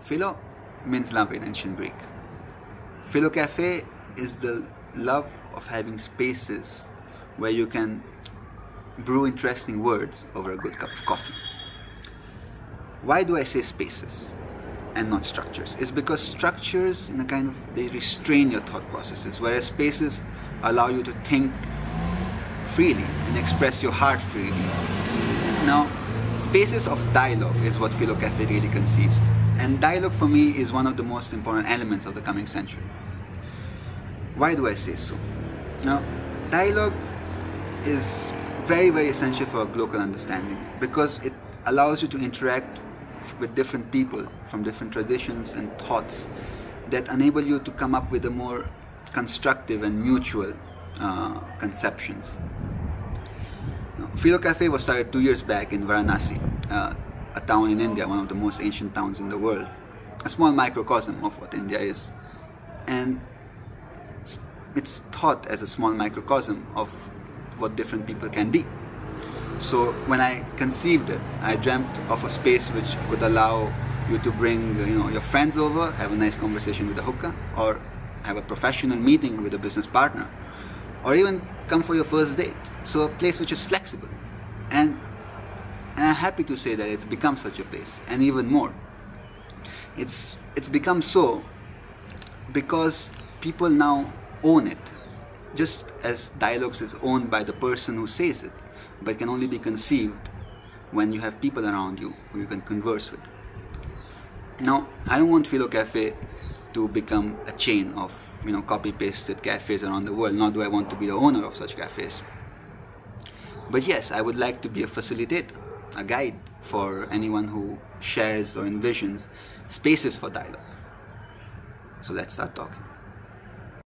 Philo means love in ancient Greek. Philo Cafe is the love of having spaces where you can brew interesting words over a good cup of coffee. Why do I say spaces and not structures? It's because structures they restrain your thought processes, whereas spaces allow you to think freely and express your heart freely. Now, spaces of dialogue is what Philo Cafe really conceives, and dialogue for me is one of the most important elements of the coming century. Why do I say so? Now, dialogue is very, very essential for a global understanding because it allows you to interact with different people from different traditions and thoughts that enable you to come up with a more constructive and mutual conceptions. Philo Cafe was started 2 years back in Varanasi, a town in India, one of the most ancient towns in the world, a small microcosm of what India is, and it's thought as a small microcosm of what different people can be. So when I conceived it, I dreamt of a space which could allow you to bring your friends over, have a nice conversation with a hookah, or have a professional meeting with a business partner, or even come for your first date. So a place which is flexible, and I'm happy to say that it's become such a place, and even more. It's become so because people now own it, just as dialogues is owned by the person who says it, but can only be conceived when you have people around you who you can converse with. Now, I don't want Philo Cafe to become a chain of copy-pasted cafes around the world, nor do I want to be the owner of such cafes. But yes, I would like to be a facilitator, a guide for anyone who shares or envisions spaces for dialogue. So let's start talking.